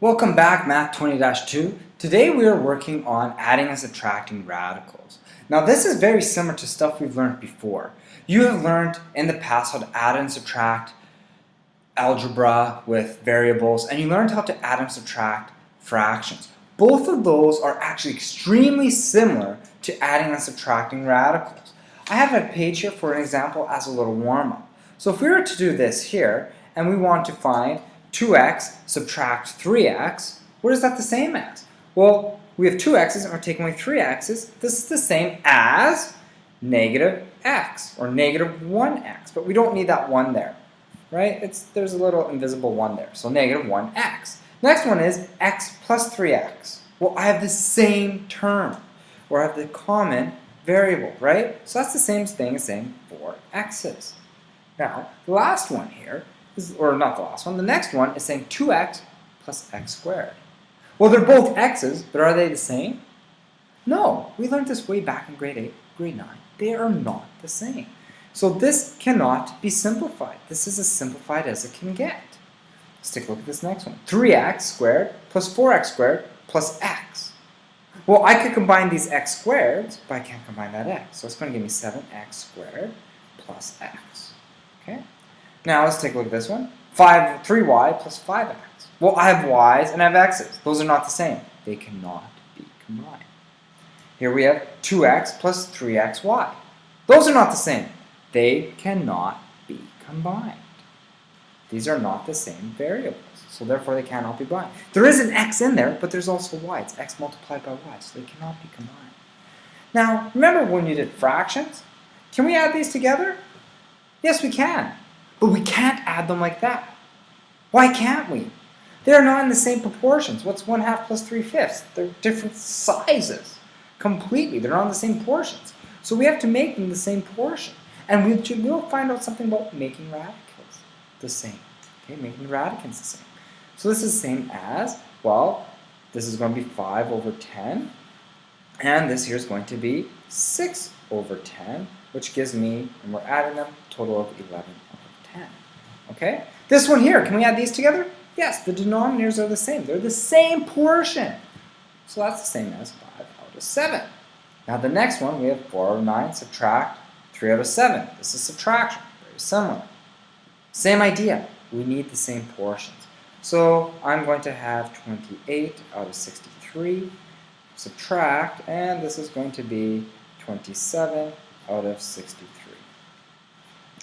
Welcome back, Math 20-2. Today we are working on adding and subtracting radicals. Now this is very similar to stuff we've learned before. You have learned in the past how to add and subtract algebra with variables, and you learned how to add and subtract fractions. Both of those are actually extremely similar to adding and subtracting radicals. I have a page here for an example as a little warm-up. So if we were to do this here, and we want to find 2x subtract 3x, what is that the same as? Well, we have 2x's and we're taking away 3x's. This is the same as negative x, or negative 1x, but we don't need that 1 there, right? There's a little invisible 1 there, so negative 1x. Next one is x plus 3x. Well, I have the same term, or I have the common variable, right? So that's the same thing as saying 4x's. Now, the last one here, or not the last one, the next one is saying 2x plus x squared. Well, they're both x's, but are they the same? No, we learned this way back in grade 8, grade 9. They are not the same. So this cannot be simplified. This is as simplified as it can get. Let's take a look at this next one. 3x squared plus 4x squared plus x. Well, I could combine these x squareds, but I can't combine that x. So it's going to give me 7x squared plus x. Okay? Now let's take a look at this one. 3y plus 5x. Well, I have y's and I have x's. Those are not the same. They cannot be combined. Here we have 2x plus 3xy. Those are not the same. They cannot be combined. These are not the same variables, so therefore they cannot be combined. There is an x in there, but there's also y. It's x multiplied by y, so they cannot be combined. Now, remember when you did fractions? Can we add these together? Yes, we can. But we can't add them like that. Why can't we? They're not in the same proportions. What's 1/2 plus 3/5? They're different sizes. Completely. They're not in the same portions. So we have to make them the same portion. And we'll find out something about making radicals the same. Okay, making radicands the same. So this is the same as, well, this is going to be 5 over 10. And this here is going to be 6 over 10, which gives me, and we're adding them, a total of 11 over 10. Okay? This one here, can we add these together? Yes, the denominators are the same. They're the same portion. So that's the same as 5 out of 7. Now the next one, we have 4 out of 9, subtract 3 out of 7. This is subtraction. Very similar. Same idea. We need the same portions. So I'm going to have 28 out of 63, subtract, and this is going to be 27 out of 63.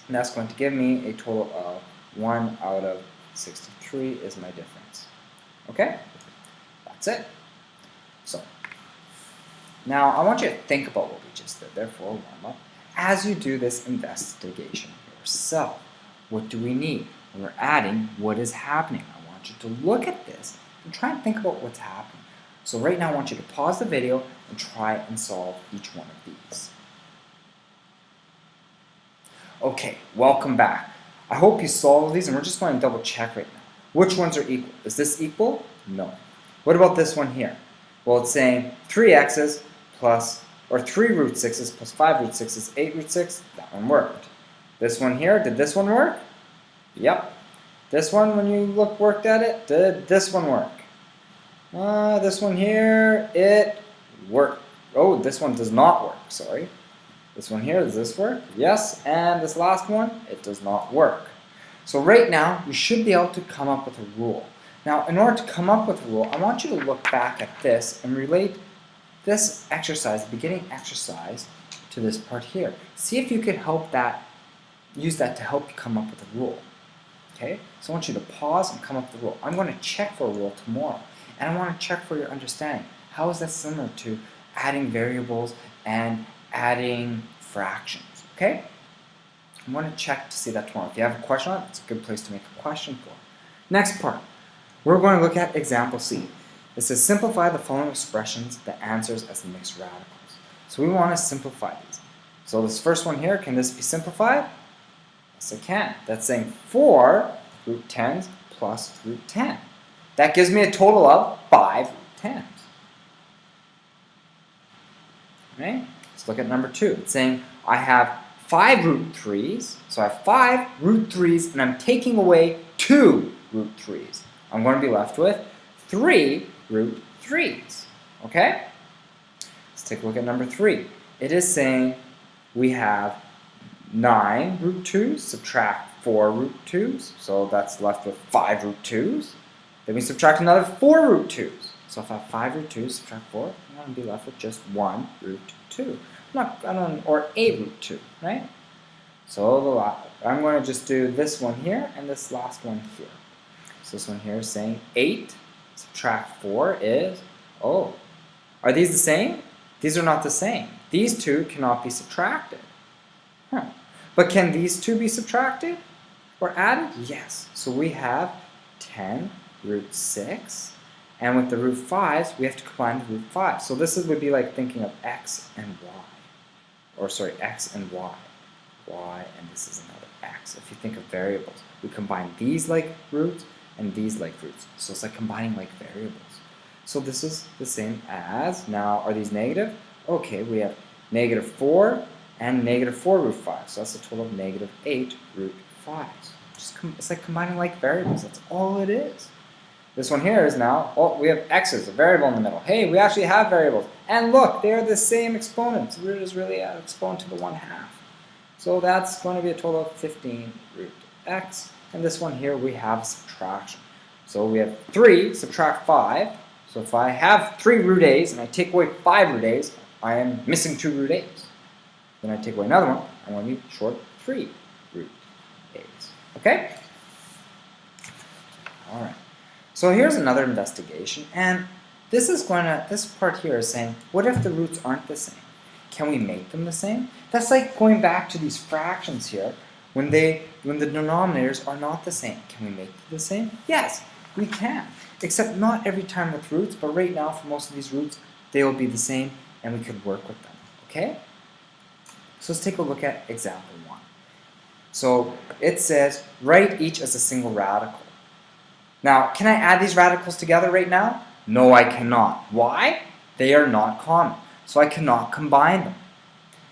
And that's going to give me a total of 1 out of 63 is my difference. Okay? That's it. So, now I want you to think about what we just did there for a warm-up. As you do this investigation yourself, what do we need? When we're adding, what is happening? I want you to look at this and try and think about what's happening. So right now I want you to pause the video and try and solve each one of these. Okay, welcome back. I hope you solved these, and we're just going to double check right now. Which ones are equal? Is this equal? No. What about this one here? Well, it's saying 3x's plus, or 3 root 6's plus 5 root 6's, 8 root 6. That one worked. This one here, did this one work? Yep. This one, when you worked at it, did this one work? This one here, it worked. Oh, this one does not work, sorry. This one here, does this work? Yes, and this last one, it does not work. So right now, you should be able to come up with a rule. Now, in order to come up with a rule, I want you to look back at this and relate this exercise, the beginning exercise, to this part here. See if you could use that to help you come up with a rule. Okay? So I want you to pause and come up with a rule. I'm going to check for a rule tomorrow, and I want to check for your understanding. How is that similar to adding variables and adding fractions? Okay? I'm going to check to see that tomorrow. If you have a question on it, it's a good place to make a question for. Next part, we're going to look at example C. It says simplify the following expressions, the answers as mixed radicals. So we want to simplify these. So this first one here, can this be simplified? Yes, it can. That's saying 4 root 10s plus root 10. That gives me a total of 5 root 10s. Right? Let's look at number 2. It's saying I have 5 root 3's, so I have 5 root 3's, and I'm taking away 2 root 3's. I'm going to be left with 3 root 3's. Okay? Let's take a look at number 3. It is saying we have 9 root 2's, subtract 4 root 2's, so that's left with 5 root 2's. Then we subtract another 4 root 2's. So if I have 5 root 2's, subtract 4, I'm going to be left with just 1 root 2. Or 8 root 2, right? So I'm going to just do this one here and this last one here. So this one here is saying 8 subtract 4 is, oh, are these the same? These are not the same. These two cannot be subtracted. Huh. But can these two be subtracted or added? Yes. So we have 10 root 6. And with the root 5's, we have to combine the root 5. So this would be like thinking of x and y. Or sorry, x and y. Y, and this is another x. If you think of variables, we combine these like roots and these like roots. So it's like combining like variables. So this is the same as, now are these negative? Okay, we have negative 4 and negative 4 root 5. So that's a total of negative 8 root 5's. It's like combining like variables. That's all it is. This one here is now, oh, we have x's, a variable in the middle. Hey, we actually have variables. And look, they're the same exponents. The root is really an exponent to the 1/2. So that's going to be a total of 15 root x. And this one here, we have subtraction. So we have 3 subtract 5. So if I have 3 root a's and I take away 5 root a's, I am missing 2 root a's. Then I take away another one, I'm going to be short 3 root a's. Okay? All right. So here's another investigation, and this part here is saying, what if the roots aren't the same? Can we make them the same? That's like going back to these fractions here, when the denominators are not the same. Can we make them the same? Yes, we can. Except not every time with roots, but right now for most of these roots, they will be the same, and we could work with them. Okay? So let's take a look at example 1. So it says, write each as a single radical. Now, can I add these radicals together right now? No, I cannot. Why? They are not common. So I cannot combine them.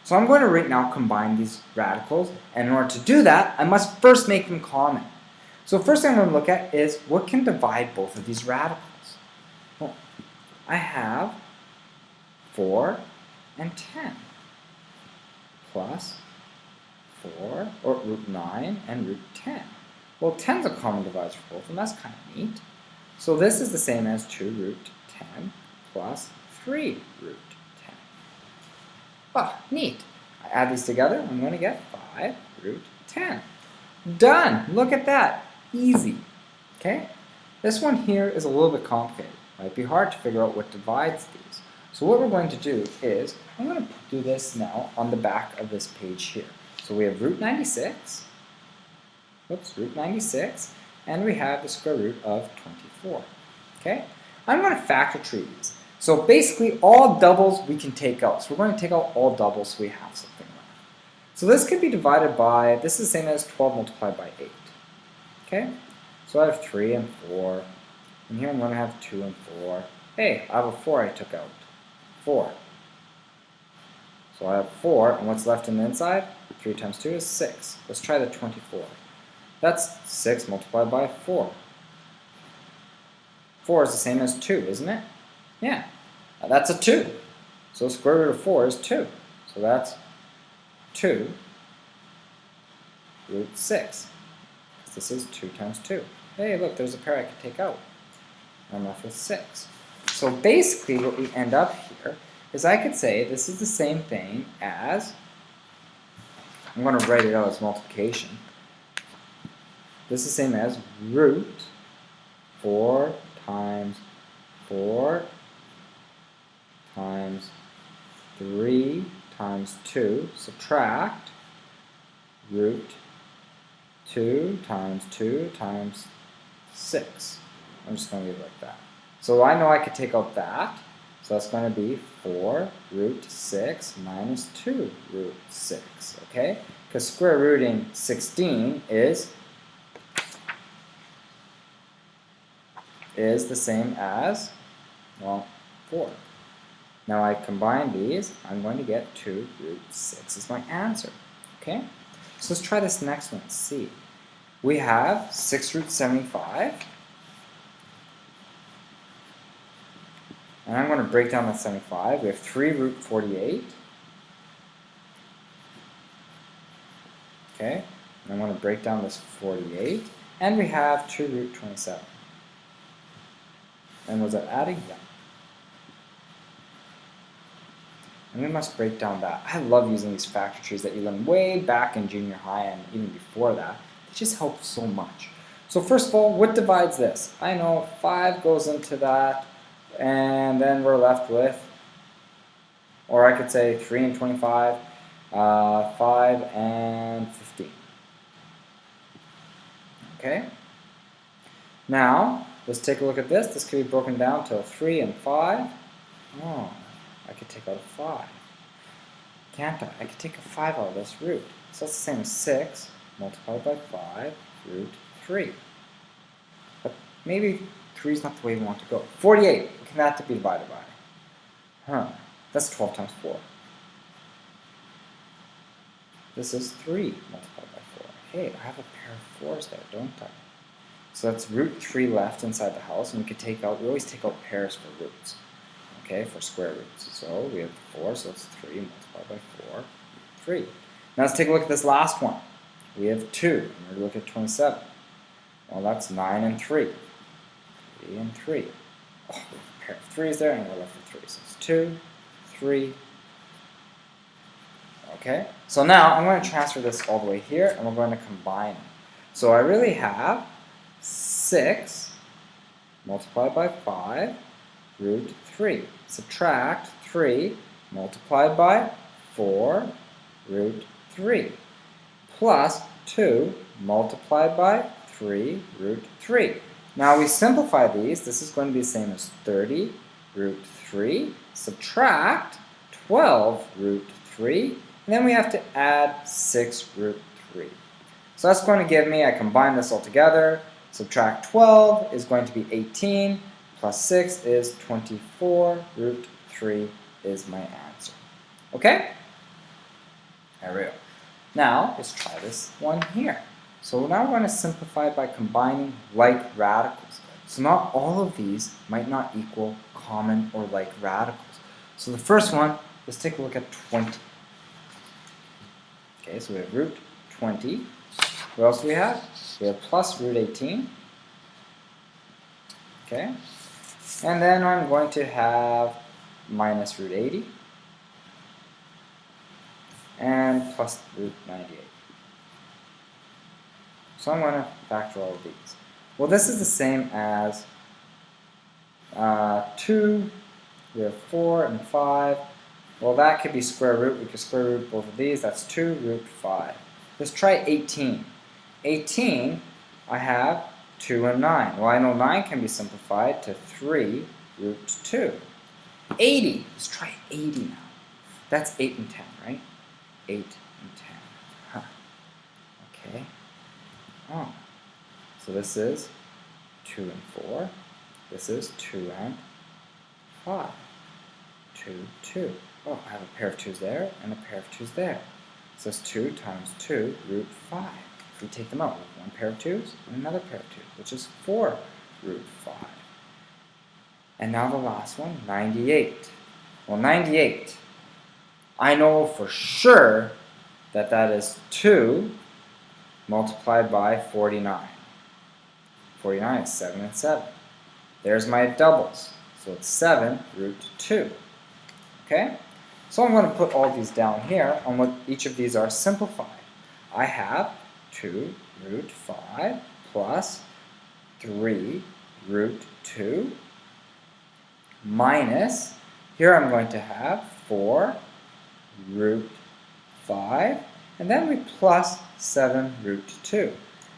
So I'm going to right now combine these radicals, and in order to do that, I must first make them common. So first thing I'm going to look at is what can divide both of these radicals. Well, I have 4 and 10 plus 4, or root 9 and root 10. Well, 10 is a common divisor for both of them. That's kind of neat. So this is the same as 2 root 10 plus 3 root 10. Oh, neat. I add these together, I'm going to get 5 root 10. Done. Look at that. Easy. Okay? This one here is a little bit complicated. It might be hard to figure out what divides these. So what we're going to do is, I'm going to do this now on the back of this page here. So we have root 96. Root 96, and we have the square root of 24. Okay? I'm going to factor tree these. So basically, all doubles we can take out. So we're going to take out all doubles so we have something left. So this could be divided by, this is the same as 12 multiplied by 8. Okay? So I have 3 and 4. And here I'm going to have 2 and 4. Hey, I have a 4 I took out. 4. So I have 4, and what's left in the inside? 3 times 2 is 6. Let's try the 24. That's 6 multiplied by 4. 4 is the same as 2, isn't it? Yeah. Now that's a 2. So square root of 4 is 2. So that's 2 root 6. This is 2 times 2. Hey, look, there's a pair I could take out. I'm left with 6. So basically what we end up here is I could say this is the same thing as, I'm going to write it out as multiplication. This is the same as root 4 times 4 times 3 times 2, subtract root 2 times 2 times 6. I'm just going to leave it like that. So I know I could take out that. So that's going to be 4 root 6 minus 2 root 6. Okay? Because square rooting 16 is the same as, well, 4. Now I combine these, I'm going to get 2 root 6 is my answer. Okay? So let's try this next one. See. We have 6 root 75 And I'm going to break down that 75. We have 3 root 48. Okay, and I'm going to break down this 48. And we have 2 root 27. And was that adding? Yeah. And we must break down that. I love using these factor trees that you learned way back in junior high and even before that. They just help so much. So first of all, what divides this? I know 5 goes into that, and then we're left with, or I could say 3 and 25, 5 and 15. Okay? Now, let's take a look at this. This could be broken down to 3 and 5. Oh, I could take out a 5. Can't I? I could take a 5 out of this root. So that's the same as 6 multiplied by 5 root 3. But maybe 3 is not the way we want to go. 48, what can that be divided by? That's 12 times 4. This is 3 multiplied by 4. Hey, I have a pair of 4s there, don't I? So that's root 3 left inside the house, and we could take out, we always take out pairs for roots. Okay, for square roots. So we have 4, so it's 3 multiplied by 4, 3. Now let's take a look at this last one. We have 2, and we're going to look at 27. Well, that's 9 and 3. 3 and 3. Oh, we have a pair of 3s there, and we're left with 3. So it's 2, 3. Okay, so now I'm going to transfer this all the way here, and we're going to combine it. So I really have 6 multiplied by 5 root 3. Subtract 3 multiplied by 4 root 3 plus 2 multiplied by 3 root 3. Now we simplify these. This is going to be the same as 30 root 3 subtract 12 root 3, and then we have to add 6 root 3. So that's going to give me, I combine this all together, subtract 12 is going to be 18, plus 6 is 24, root 3 is my answer. Okay? There we go. Now, let's try this one here. So now we're going to simplify by combining like radicals. So not all of these might not equal common or like radicals. So the first one, let's take a look at 20. Okay, so we have root 20. What else do we have? We have plus root 18. Okay. And then I'm going to have minus root 80 and plus root 98. So I'm going to factor all of these. Well, this is the same as 2, we have 4 and 5. Well, that could be square root. We could square root both of these. That's 2 root 5. Let's try 18. 18, I have 2 and 9. Well, I know 9 can be simplified to 3 root 2. 80, let's try 80 now. That's 8 and 10, right? 8 and 10. Huh. Okay. Oh. So this is 2 and 4. This is 2 and 5. 2, 2. Oh, I have a pair of 2's there and a pair of 2's there. So it's 2 times 2 root 5. If we take them out, we have one pair of 2's and another pair of 2's, which is 4 root 5. And now the last one, 98. Well, 98, I know for sure that that is 2 multiplied by 49. 49 is 7 and 7. There's my doubles. So it's 7 root 2. Okay? So I'm going to put all these down here on what each of these are simplified. I have 2 root 5 plus 3 root 2 minus, here I'm going to have 4 root 5, and then we plus 7 root 2.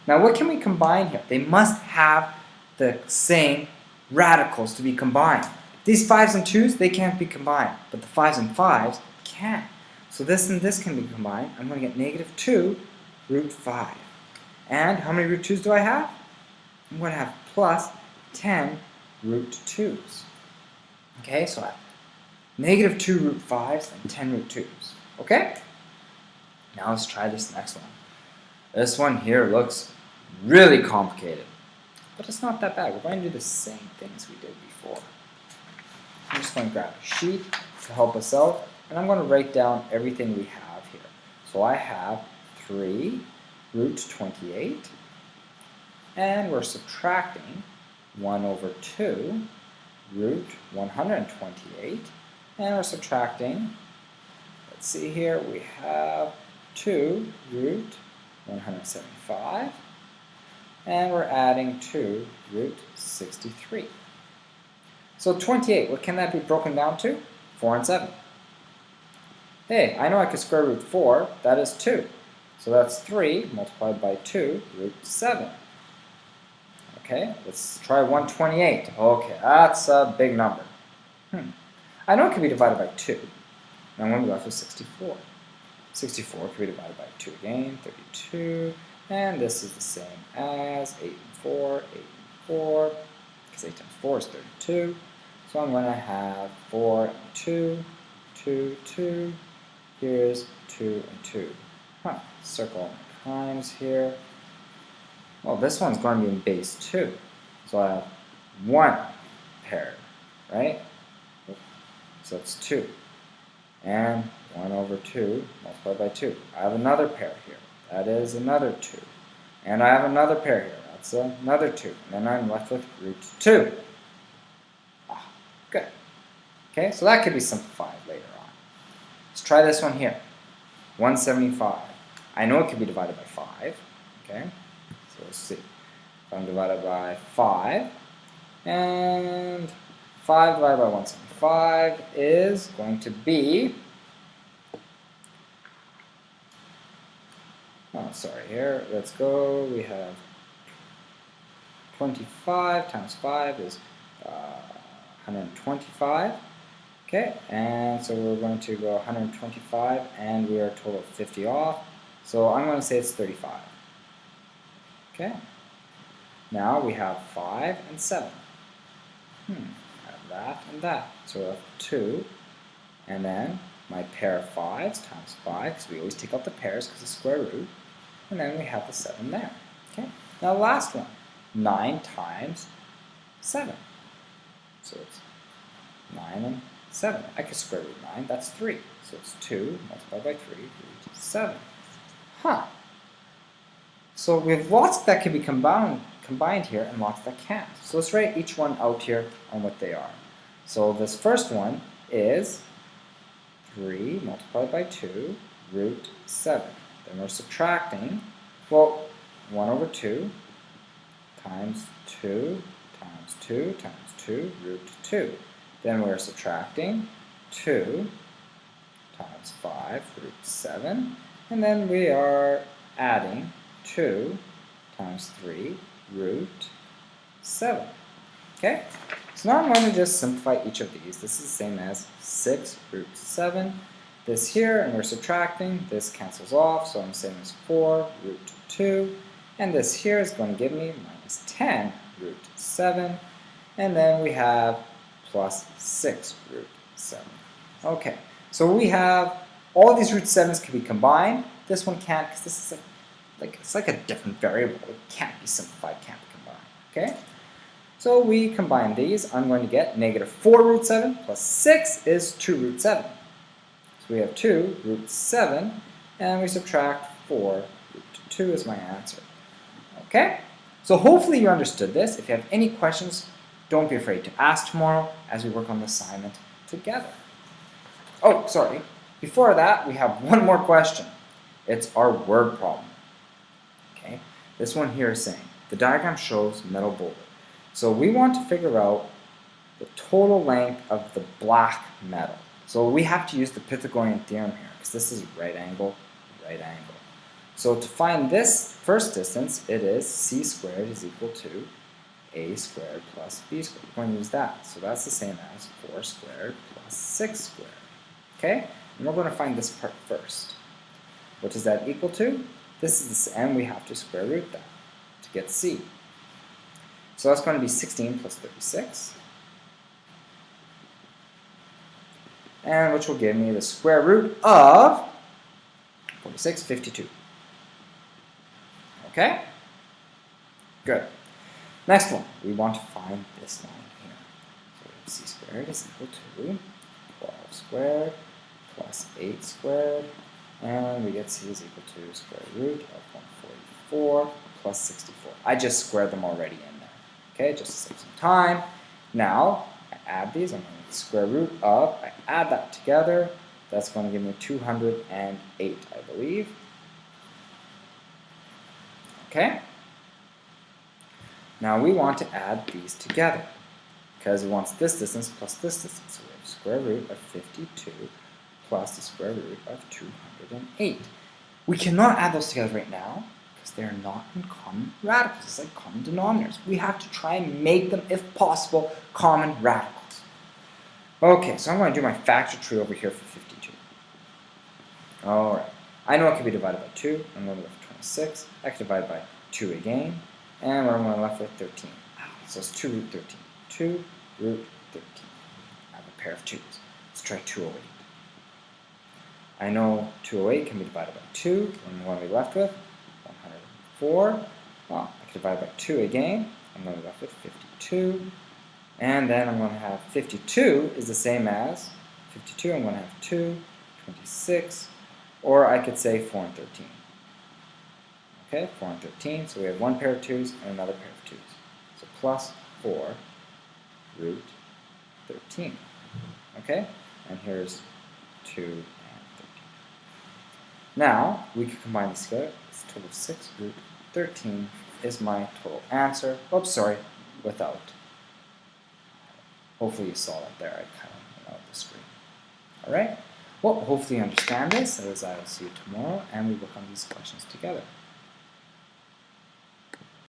Now what can we combine here? They must have the same radicals to be combined. These 5's and 2's, they can't be combined, but the 5's and 5's can. So this and this can be combined. I'm going to get negative 2 root 5. And how many root 2's do I have? I'm going to have plus 10 root 2's. Okay, so I have negative 2 root 5's and 10 root 2's. Okay? Now let's try this next one. This one here looks really complicated, but it's not that bad. We're going to do the same things we did before. I'm just going to grab a sheet to help us out, and I'm going to write down everything we have here. So I have 3 root 28, and we're subtracting 1 over 2 root 128, and we're subtracting, let's see here, we have 2 root 175, and we're adding 2 root 63. So 28, what can that be broken down to? 4 and 7. Hey, I know I could square root 4, that is 2. So that's 3 multiplied by 2 root 7. Okay, let's try 128. Okay, that's a big number. I know it can be divided by 2. And I'm going to be left with 64. 64 can be divided by 2 again, 32. And this is the same as 8 and 4, 8 and 4, because 8 times 4 is 32. So I'm going to have 4 and 2, 2, 2. Here's 2 and 2. Circle times here. Well, this one's going to be in base 2. So I have 1 pair, right? So it's 2. And 1 over 2 multiplied by 2. I have another pair here. That is another 2. And I have another pair here. That's another 2. And then I'm left with root 2. Good. Okay, so that could be simplified later on. Let's try this one here. 175. I know it can be divided by 5. Okay, so let's see. If I'm divided by 5, and 5 divided by 175 is going to be, oh, sorry, here, let's go. We have 25 times 5 is 125. Okay, and so we're going to go 125, and we are a total of 50 off. So I'm going to say it's 35. Okay, now we have 5 and 7. I have that and that. So we have 2, and then my pair of 5s times 5, because we always take out the pairs because it's square root, and then we have the 7 there. Okay, now the last one, 9 times 7. So it's 9 and 7. I could square root 9, that's 3. So it's 2 multiplied by 3, root 7. So we have lots that can be combined here and lots that can't. So let's write each one out here on what they are. So this first one is 3 multiplied by 2, root 7. Then we're subtracting, well, 1 over 2 times 2 times 2 times 2, root 2. Then we're subtracting 2 times 5, root 7. And then we are adding 2 times 3, root 7. Okay? So now I'm going to just simplify each of these. This is the same as 6 root 7. This here, and we're subtracting. This cancels off, so I'm saying it's 4 root 2. And this here is going to give me minus 10 root 7. And then we have plus 6 root 7. Okay, so we have all these root 7s can be combined. This one can't, because this is it's like a different variable. It can't be simplified, can't be combined. Okay, so we combine these. I'm going to get negative 4 root 7 plus 6 is 2 root 7. So we have 2 root 7, and we subtract 4 root 2 is my answer. Okay, so hopefully you understood this. If you have any questions, don't be afraid to ask tomorrow as we work on the assignment together. Oh, sorry. Before that, we have one more question. It's our word problem. Okay, this one here is saying, the diagram shows metal boulder. So we want to figure out the total length of the black metal. So we have to use the Pythagorean theorem here, because this is right angle, right angle. So to find this first distance, it is c squared is equal to a squared plus b squared. We're going to use that. So that's the same as 4 squared plus 6 squared. Okay? And we're going to find this part first. What is that equal to? This is the, and we have to square root that to get c. So that's going to be 16 plus 36. And which will give me the square root of 46, 52. Okay? Good. Next one, we want to find this line here. So c squared is equal to 12 squared plus 8 squared, and we get c is equal to square root of 144 plus 64. I just squared them already in there, okay, just to save some time. Now, I add these, I'm going to get the square root of, I add that together, that's going to give me 208, I believe. Okay? Now we want to add these together, because we want this distance plus this distance. So we have square root of 52 plus the square root of 208. We cannot add those together right now, because they are not in common radicals. It's like common denominators. We have to try and make them, if possible, common radicals. Okay, so I'm going to do my factor tree over here for 52. Alright, I know it can be divided by 2. I'm going to go for 26. I can divide by 2 again. And what am I left with? 13. So it's 2 root 13. 2 root 13. I have a pair of 2's. Let's try 208. I know 208 can be divided by 2. And what am I left with? 104. Well, I can divide by 2 again. I'm going to be left with 52. And then I'm going to have 52 is the same as 52. I'm going to have 2, 26. Or I could say 4 and 13. Okay, 4 and 13. So we have one pair of 2's and another pair of 2's. So plus 4 root 13. Okay, and here's 2 and 13. Now, we can combine these together. It's a total of 6 root 13 is my total answer. Oops, sorry, without. Hopefully you saw that there. I kind of went out of the screen. All right? Well, hopefully you understand this. As I will see you tomorrow, and we work on these questions together.